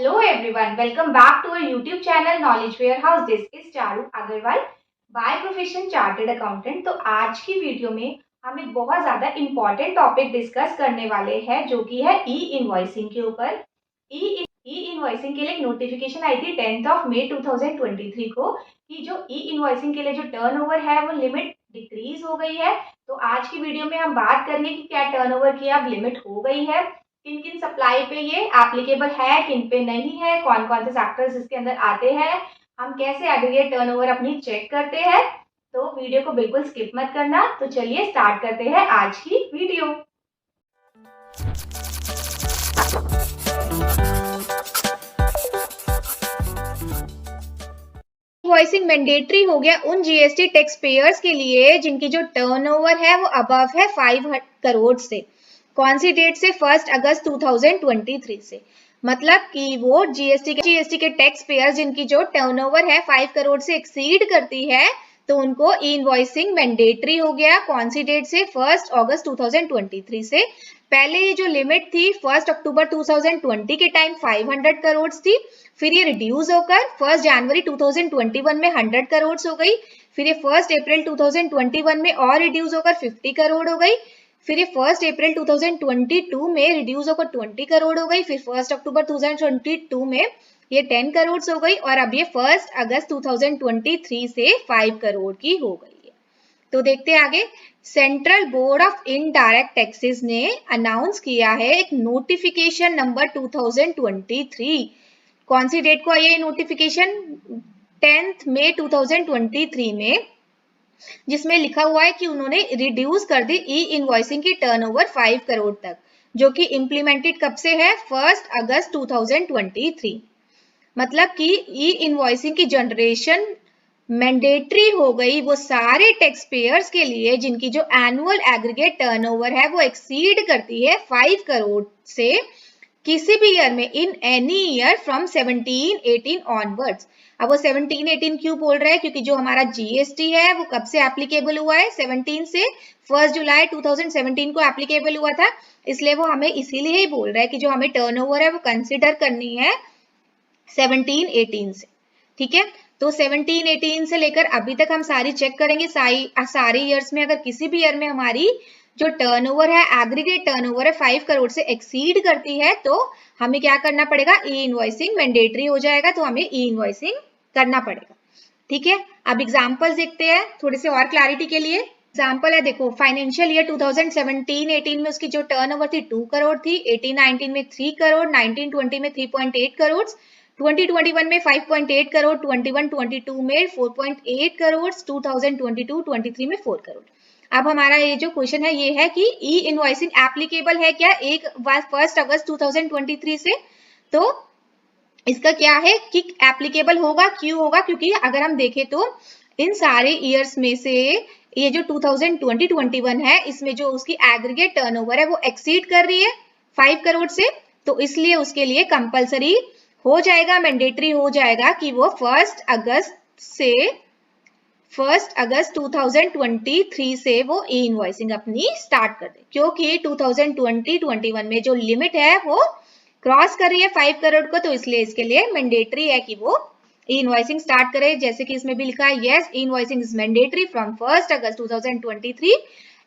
Hello everyone, welcome back to our YouTube channel Knowledge Warehouse. This is Charu Agarwal by profession chartered accountant. तो आज की video में हम एक बहुत ज्यादा इम्पोर्टेंट टॉपिक डिस्कस करने वाले हैं जो कि है ई इनवॉइसिंग के ऊपर। ई इनवॉइसिंग के लिए एक नोटिफिकेशन आई थी 10 मई 2023 को कि जो ई इनवॉइसिंग के लिए जो टर्नओवर है वो लिमिट डिक्रीज हो गई है। तो आज की वीडियो में हम बात करेंगे कि क्या टर्नओवर की अब लिमिट हो गई है, किन किन सप्लाई पे ये एप्लीकेबल है, किन पे नहीं है, कौन कौन से सेक्टर्स इसके अंदर आते हैं, हम कैसे एग्रीगेट टर्नओवर अपनी चेक करते हैं। तो वीडियो को बिल्कुल स्किप मत करना। तो चलिए स्टार्ट करते हैं आज की वीडियो। इनवॉइसिंग मैंडेटरी हो गया उन जीएसटी टैक्स पेयर्स के लिए जिनकी जो टर्नओवर है वो अबव है 5 करोड़ से। कौन सी डेट से? 1 अगस्त 2023 से। मतलब कि वो जीएसटी के टैक्स पेयर जिनकी जो टर्नओवर है 5 करोड़ से एक्सीड करती है तो उनको ई इनवॉइसिंग मैंडेटरी हो गया। कौन सी डेट से? 1 अगस्त 2023 से। पहले ये जो लिमिट थी 1 अक्टूबर 2020 के टाइम 500 करोड़ थी, फिर ये रिड्यूस होकर 1 जनवरी 2021 में 100 करोड़ हो गई, फिर ये 1 अप्रैल 2021 में और रिड्यूस होकर 50 करोड़ हो गई, फिर ये 1 अप्रैल 2022 में रिड्यूस होकर 20 करोड़ हो गई, फिर 1 अक्टूबर 2022 में ये 10 करोड़ हो गई और अब ये 1 अगस्त 2023 से 5 करोड़ की हो गई है। तो देखते हैं आगे। Central board of indirect taxes ने अनाउंस किया है एक नोटिफिकेशन नंबर 2023। कौन सी डेट को आई है नोटिफिकेशन? 10 मई 2023 में, जिसमें लिखा हुआ है कि उन्होंने रिड्यूस कर दी ई इनवॉइसिंग की टर्नओवर 5 करोड़ तक, जो कि इम्प्लीमेंटेड कब से है? 1 अगस्त 2023। मतलब कि ई इनवॉइसिंग की जनरेशन मैंडेटरी हो गई वो सारे टैक्स पेयर्स के लिए जिनकी जो एनुअल एग्रीगेट टर्नओवर है वो एक्सीड करती है 5 करोड़ से किसी भी ईयर में, in any year from 17-18 onwards. अब वो 17-18 क्यों बोल रहा है? क्योंकि जो हमारा जीएसटी है वो कब से एप्लीकेबल हुआ है? 17 से। 1 जुलाई 2017 को एप्लीकेबल हुआ था, इसलिए वो हमें इसीलिए ही बोल रहा है कि जो हमें टर्नओवर है वो कंसिडर करनी है 17-18 से। ठीक है, तो 17-18 से लेकर अभी तक हम सारी चेक करेंगे। सारे ईयर्स में अगर किसी भी ईयर में हमारी जो टर्नओवर है, एग्रीगेट टर्नओवर है 5 करोड़ से एक्सीड करती है तो हमें क्या करना पड़ेगा? ई इनवॉइसिंग मैंडेटरी हो जाएगा, तो हमें ई इनवॉइसिंग करना पड़ेगा। ठीक है, अब एग्जांपल देखते हैं थोड़े से और क्लैरिटी के लिए। एग्जांपल है, देखो फाइनेंशियल ईयर 2017-18 में उसकी जो टर्नओवर थी 2 करोड़ थी, 18-19 में 3 करोड़, 19-20 में 3.8 करोड़, 2021 में 5.8 करोड़, 21-22 में 4.8 करोड़, 2022-23 में 4 करोड़। अब हमारा ये जो क्वेश्चन है ये है कि ई इनवॉइसिंग एप्लीकेबल है क्या 1 अगस्त 2023 से? तो इसका क्या है कि एप्लीकेबल होगा। क्यों होगा? क्योंकि अगर हम देखें तो इन सारे ईयर्स में से ये जो 2020-21 है इसमें जो उसकी एग्रीगेट टर्नओवर है वो एक्सीड कर रही है 5 करोड़ से, तो इसलिए उसके लिए कंपलसरी हो जाएगा, मैंडेटरी हो जाएगा कि वो 1 अगस्त 2023 से वो ई इनवॉइसिंग अपनी स्टार्ट कर दे, क्योंकि 2020-21 में जो लिमिट है वो क्रॉस कर रही है 5 करोड़ को, तो इसलिए इसके लिए मैंडेटरी है कि वो ई इनवॉइसिंग स्टार्ट करे। जैसे कि इसमें भी लिखा है, yes e invoicing is mandatory from 1 August 2023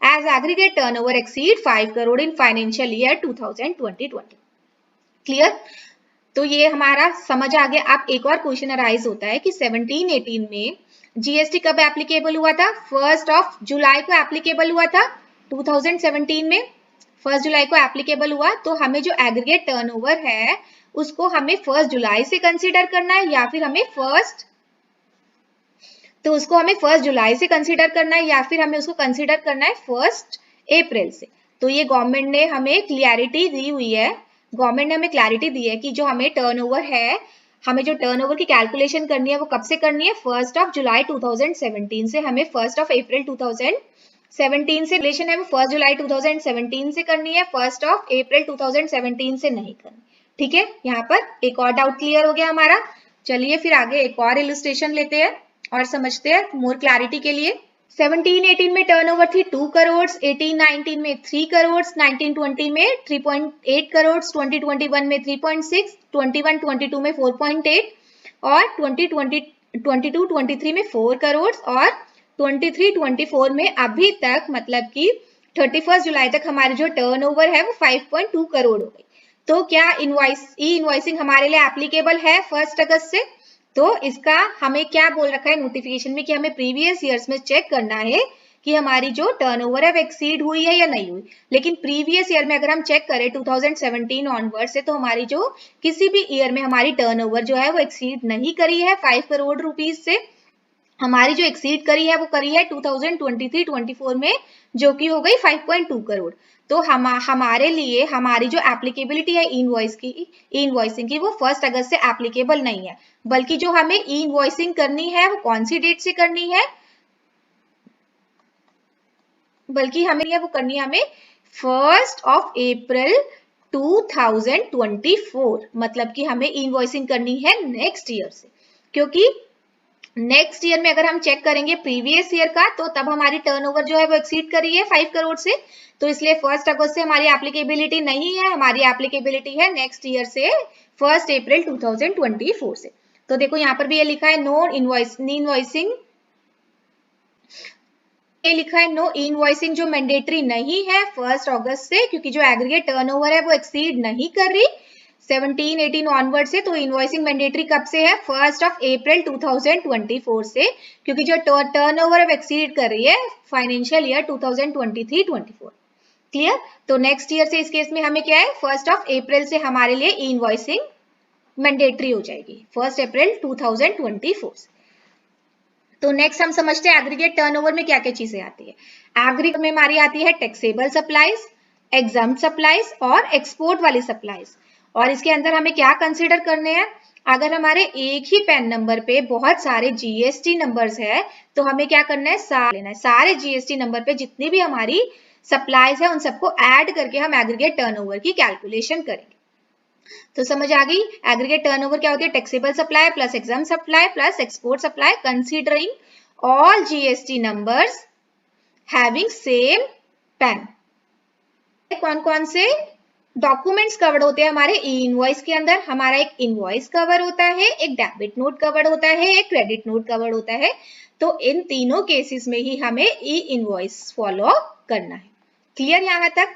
as aggregate turnover exceed 5 crore in financial year 2020-21। Clear? तो ये हमारा समझ आ गया। अब एक और क्वेश्चन अराइज होता है कि 17-18 में जीएसटी कब एप्लीकेबल हुआ था? 1 जुलाई को एप्लीकेबल हुआ था 2017 में, 1 जुलाई को एप्लीकेबल हुआ। तो हमें जो एग्रीगेट टर्नओवर है उसको हमें 1 जुलाई से कंसीडर करना है या फिर हमें 1 जुलाई से कंसीडर करना है या फिर हमें उसको कंसीडर करना है 1 अप्रैल से। तो ये गवर्नमेंट ने हमें क्लियरिटी दी हुई है, गवर्नमेंट ने हमें क्लैरिटी दी है कि जो हमें टर्नओवर है, हमें जो टर्नओवर की कैलकुलेशन करनी है वो कब से करनी है? 1 जुलाई 2017 से। हमें 1 अप्रैल 2017 से रिलेशन है वो 1 जुलाई 2017 से करनी है, 1 अप्रैल 2017 से नहीं करनी। ठीक है, यहाँ पर एक और डाउट क्लियर हो गया हमारा। चलिए फिर आगे एक और इलस्ट्रेशन लेते हैं और समझते हैं मोर क्लैरिटी के लिए। 17-18 में टर्नओवर थी 2 करोड़, 18-19 में 3 करोड़, 19-20 में 3.8 करोड़, 2021 में 3.6, 21-22 में 4.8 और 2022-23 में 4 करोड़ और 23-24 में अभी तक मतलब कि 31 जुलाई तक हमारी जो टर्नओवर है वो 5.2 करोड़ हो गई। तो क्या इनवॉइसिंग हमारे लिए एप्लीकेबल है 1 अगस्त से? तो इसका हमें क्या बोल रखा है नोटिफिकेशन में कि हमें प्रीवियस ईयर्स में चेक करना है कि हमारी जो टर्नओवर है वो एक्सीड हुई है या नहीं हुई। लेकिन प्रीवियस ईयर में अगर हम चेक करें 2017 ऑनवर्ड से, तो हमारी जो किसी भी ईयर में हमारी टर्नओवर जो है वो एक्सीड नहीं करी है 5 करोड़ रुपीज से। हमारी जो एक्सीड करी है वो करी है 2023-24 में, जो कि हो गई 5.2 करोड़। तो हमारे लिए हमारी जो एप्लीकेबिलिटी है इनवॉइसिंग की वो 1 अगस्त से एप्लीकेबल नहीं है, बल्कि जो हमें इनवॉइसिंग करनी है वो कौन सी डेट से करनी है, बल्कि हमें 1 अप्रैल 2024, मतलब कि हमें इनवॉइसिंग करनी है नेक्स्ट ईयर से। क्योंकि नेक्स्ट ईयर में अगर हम चेक करेंगे प्रीवियस ईयर का, तो तब हमारी टर्नओवर जो है वो एक्सीड करी है 5 करोड़ से। तो इसलिए 1 अगस्त से हमारी एप्लीकेबिलिटी नहीं है, हमारी एप्लीकेबिलिटी है नेक्स्ट ईयर से 1 अप्रैल 2024 से। तो देखो यहाँ पर भी ये लिखा है नो इनवॉइसिंग, ये लिखा है नो इनवॉइसिंग जो मैंडेटरी नहीं है 1 अगस्त से, क्योंकि जो एग्रीगेट टर्नओवर है वो एक्सीड नहीं कर रही 17-18 ऑनवर्ड से। तो इनवॉइसिंग मैंडेटरी कब से है? 1 अप्रैल 2024 से, क्योंकि जो टर्नओवर है एक्सीड कर रही है फाइनेंशियल ईयर 2023-24। क्लियर? तो नेक्स्ट ईयर से इस केस में हमें क्या है 1 अप्रैल से हमारे लिए इनवॉइसिंग मैंडेटरी हो जाएगी 1 अप्रैल 2024 से। तो नेक्स्ट हम समझते हैं एग्रीगेट टर्नओवर में क्या क्या चीजें आती है। एग्रीगेट में हमारी आती है टैक्सेबल सप्लाईज, एग्जम्प्ट सप्लाईज और एक्सपोर्ट वाली सप्लाईज। और इसके अंदर हमें क्या कंसीडर करने हैं, अगर हमारे एक ही पैन नंबर पे बहुत सारे जीएसटी नंबर्स है तो हमें क्या करना है, लेना है सारे जीएसटी नंबर पे जितनी भी हमारी सप्लाईज है उन सबको ऐड करके हम एग्रीगेट टर्नओवर की कैलकुलेशन करेंगे। तो समझ आ गई एग्रीगेट टर्नओवर क्या होती है, taxable supply plus exempt supply plus export supply considering all GST numbers having same pan. कौन कौन से डॉक्यूमेंट्स कवर्ड होते हैं हमारे ई इनवॉइस के अंदर? हमारा एक इनवॉइस कवर होता है, एक डेबिट नोट कवर्ड होता है, एक क्रेडिट नोट कवर्ड होता है। तो इन तीनों केसेस में ही हमें ई इनवॉइस फॉलो करना है। क्लियर यहाँ तक?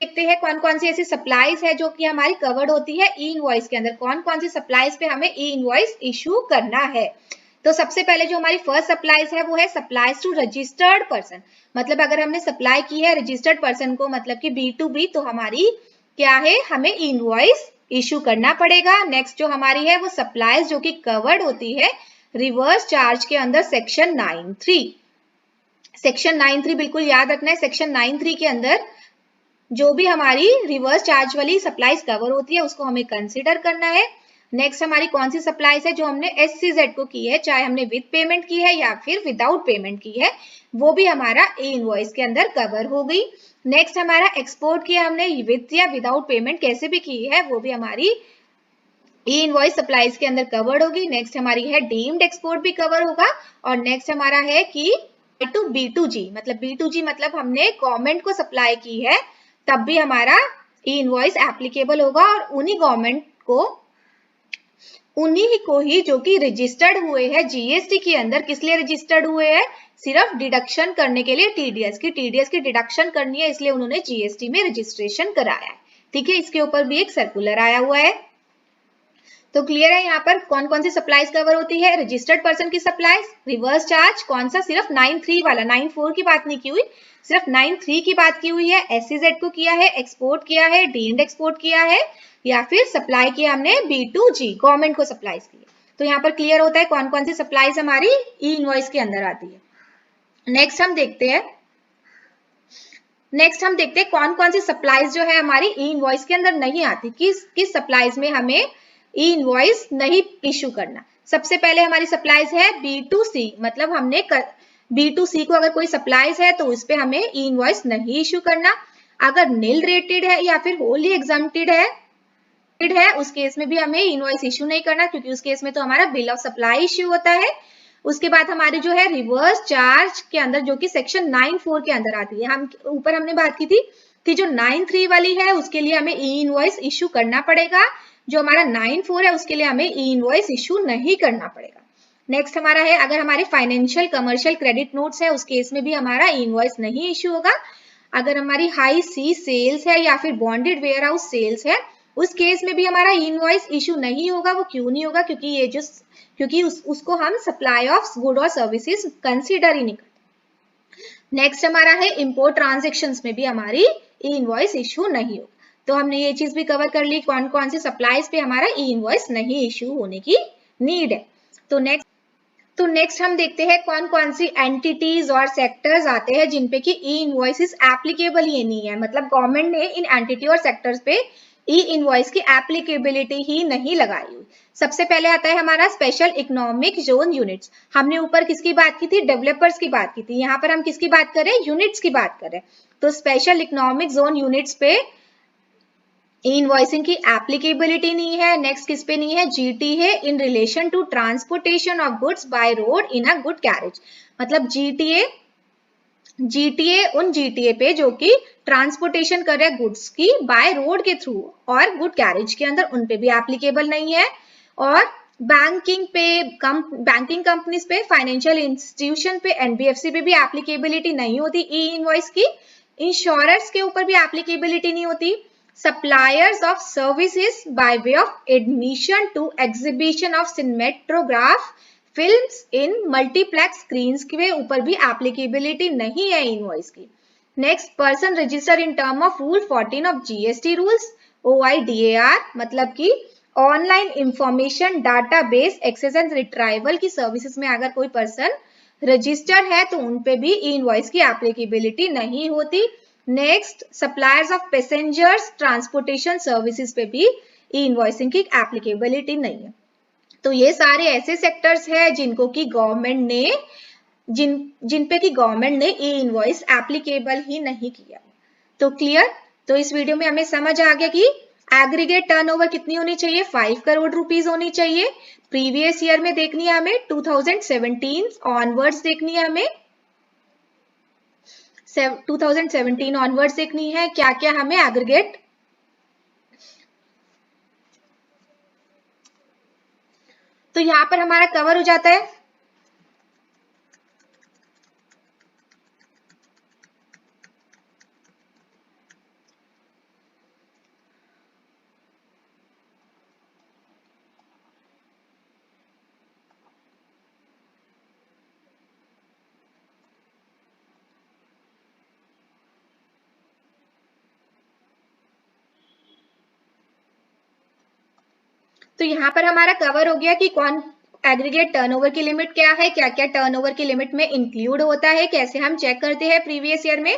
देखते हैं कौन कौन सी ऐसी सप्लाईज है जो कि हमारी कवर्ड होती है ई इनवॉइस के अंदर, कौन कौन सी सप्लाईज पे हमें ई इनवॉइस इशू करना है। तो सबसे पहले जो हमारी फर्स्ट सप्लाईज है वो है सप्लाईज टू रजिस्टर्ड पर्सन। मतलब अगर हमने सप्लाई की है रजिस्टर्ड पर्सन को, मतलब कि B2B, तो हमारी क्या है, हमें इनवॉइस इशू करना पड़ेगा। नेक्स्ट जो हमारी है वो सप्लाईज जो कि कवर्ड होती है रिवर्स चार्ज के अंदर सेक्शन 9(3). सेक्शन 9(3) बिल्कुल याद रखना है, सेक्शन 9(3) के अंदर जो भी हमारी रिवर्स चार्ज वाली सप्लाईज कवर होती है उसको हमें कंसिडर करना है। नेक्स्ट हमारी कौन सी सप्लाईज है जो हमने SCZ को की है, चाहे हमने विद पेमेंट की है या फिर विदाउट पेमेंट की है, वो भी हमारा ई इनवॉइस के अंदर कवर हो गई। नेक्स्ट हमारा एक्सपोर्ट किया हमने विद या विदाउट पेमेंट कैसे भी की है, वो भी हमारी ई इनवॉइस सप्लाईज के अंदर कवर्ड होगी। नेक्स्ट हमारी है डीम्ड एक्सपोर्ट भी कवर होगा। और नेक्स्ट हमारा है कि टू B2G, मतलब B2G मतलब हमने गवर्नमेंट को सप्लाई की है, तब भी हमारा ई इनवॉइस एप्लीकेबल होगा। और उन्हीं गवर्नमेंट को, उन्हीं को ही जो कि रजिस्टर्ड हुए हैं जीएसटी के अंदर, किस लिए रजिस्टर्ड हुए हैं, सिर्फ डिडक्शन करने के लिए, टीडीएस की डिडक्शन करनी है, इसलिए उन्होंने जीएसटी में रजिस्ट्रेशन कराया है। ठीक है, इसके ऊपर भी एक सर्कुलर आया हुआ है। तो क्लियर है यहाँ पर कौन कौन सी सप्लाईज कवर होती है, रजिस्टर्ड पर्सन की सप्लाईज, रिवर्स चार्ज कौन सा, सिर्फ 9(3) वाला, 9(4) की बात नहीं की हुई, सिर्फ 9(3) की बात की हुई है। SCZ को किया है, एक्सपोर्ट किया है, डीम्ड एक्सपोर्ट किया है, या फिर सप्लाई किया हमने B2G, गवर्नमेंट को सप्लाईज की है। तो यहाँ पर क्लियर होता है कौन कौन सी सप्लाईज हमारी ई इनवॉइस के अंदर आती है। नेक्स्ट हम देखते हैं कौन कौन सी सप्लाईज जो है हमारी ई इनवॉइस के अंदर नहीं आती, किस सप्लाईज में हमें ई इनवॉइस नहीं इशू करना। सबसे पहले हमारी सप्लाईज है B2C, मतलब हमने B2C को अगर कोई सप्लाईज है तो उस पे हमें ई इनवॉइस नहीं इशू करना। अगर नील रेटेड है या फिर होली एग्जम्प्टेड है उस केस में भी हमें इनवॉइस इशू नहीं करना, क्योंकि उस केस में तो हमारा बिल ऑफ सप्लाई इशू होता है। उसके बाद हमारी जो है रिवर्स चार्ज के अंदर, जो कि सेक्शन 9(4) के अंदर आती है, हम ऊपर हमने बात की थी कि जो 9(3) वाली है उसके लिए हमें ई इनवॉइस इशू करना पड़ेगा। जो हमारा 9(4) है उसके लिए हमें ई इनवॉइस इशू नहीं करना पड़ेगा। नेक्स्ट हमारा है, अगर हमारे फाइनेंशियल कमर्शियल क्रेडिट नोट्स है उस केस में भी हमारा ई इनवॉइस नहीं इशू होगा। अगर हमारी हाई सी सेल्स है या फिर बॉन्डेड वेयर हाउस सेल्स है उस केस में भी हमारा इनवॉइस इशू नहीं होगा। वो क्यों नहीं होगा? क्योंकि उसको हम सप्लाई ऑफ गुड और सर्विसेज कंसीडर ही नहीं करते। नेक्स्ट हमारा है इंपोर्ट ट्रांजेक्शन्स में भी हमारी ई इनवॉइस इशू नहीं होगा। तो हमने ये चीज भी कवर कर ली, कौन कौन सी सप्लाईज पे हमारा ई इनवॉइस नहीं इशू होने की नीड है। तो नेक्स्ट हम देखते हैं कौन कौन सी एंटिटीज और सेक्टर्स आते हैं जिनपे की ई इनवॉइसेस एप्लीकेबल ही नहीं है, मतलब गवर्नमेंट ने इन एंटिटी और सेक्टर्स पे ई इनवॉइस की एप्लीकेबिलिटी ही नहीं लगाई हुई। सबसे पहले आता है हमारा स्पेशल इकोनॉमिक जोन यूनिट्स। हमने ऊपर किसकी बात की थी? डेवलपर्स की बात की थी। यहाँ पर हम किसकी बात कर रहे हैं? यूनिट्स की बात कर रहे हैं। तो स्पेशल इकोनॉमिक जोन यूनिट्स पे इनवॉइसिंग की एप्लीकेबिलिटी नहीं है। नेक्स्ट किस पे नहीं है? जीटी है, in relation to transportation of goods by road in a good carriage. मतलब जीटीए उन जीटीए पे जो कि ट्रांसपोर्टेशन कर रहे हैं गुड्स की बाय रोड के थ्रू और गुड कैरेज के अंदर, उन पे भी एप्लीकेबल नहीं है। और बैंकिंग कंपनीज पे, फाइनेंशियल इंस्टीट्यूशन पे, एनबीएफसी पे भी एप्लीकेबिलिटी नहीं होती ई इनवॉइस की। इंश्योरर्स के ऊपर भी एप्लीकेबिलिटी नहीं होती। Suppliers of services by way of admission to exhibition of cinematograph films in multiplex screens के ऊपर भी एप्लीकेबिलिटी नहीं है इनवॉइस की। Next, person register in term of rule 14 of GST rules OIDAR, मतलब कि online information database access and retrieval की services में अगर कोई पर्सन रजिस्टर्ड है तो उन पे भी ई इनवॉइस की एप्लीकेबिलिटी नहीं होती। Next, suppliers of passengers transportation services पे भी ई इनवॉइसिंग की एप्लीकेबिलिटी नहीं है। तो ये सारे ऐसे सेक्टर्स हैं जिनको की गवर्नमेंट ने जिन पे की गवर्नमेंट ने ई इनवॉइस एप्लीकेबल ही नहीं किया। तो क्लियर? तो इस वीडियो में हमें समझ आ गया कि एग्रीगेट टर्नओवर कितनी होनी चाहिए? 5 करोड़ रुपीस होनी चाहिए। प्रीवियस ईयर में देखनी है हमें, 2017 ऑनवर्ड्स देखनी है हमें, 2017 ऑनवर्ड्स देखनी है क्या क्या हमें एग्रीगेट। तो यहां पर हमारा कवर हो जाता है। तो यहाँ पर हमारा कवर हो गया कि कौन एग्रीगेट टर्नओवर की लिमिट क्या है, क्या क्या टर्नओवर की लिमिट में इंक्लूड होता है, कैसे हम चेक करते हैं प्रीवियस ईयर में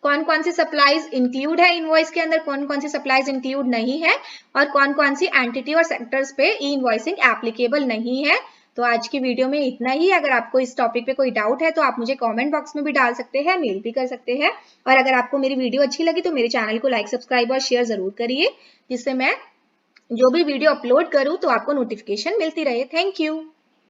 कौन कौन सी सप्लाईज इंक्लूड है इनवॉइस के अंदर, कौन कौन सी सप्लाईज इंक्लूड नहीं है, और कौन कौन सी एंटिटी और सेक्टर्स पे ई इनवॉइसिंग एप्लीकेबल नहीं है। तो आज की वीडियो में इतना ही। अगर आपको इस टॉपिक पे कोई डाउट है तो आप मुझे कमेंट बॉक्स में भी डाल सकते हैं, मेल भी कर सकते हैं। और अगर आपको मेरी वीडियो अच्छी लगी तो मेरे चैनल को लाइक, सब्सक्राइब और शेयर जरूर करिए, जिससे मैं जो भी वीडियो अपलोड करूं तो आपको नोटिफिकेशन मिलती रहे। Thank you.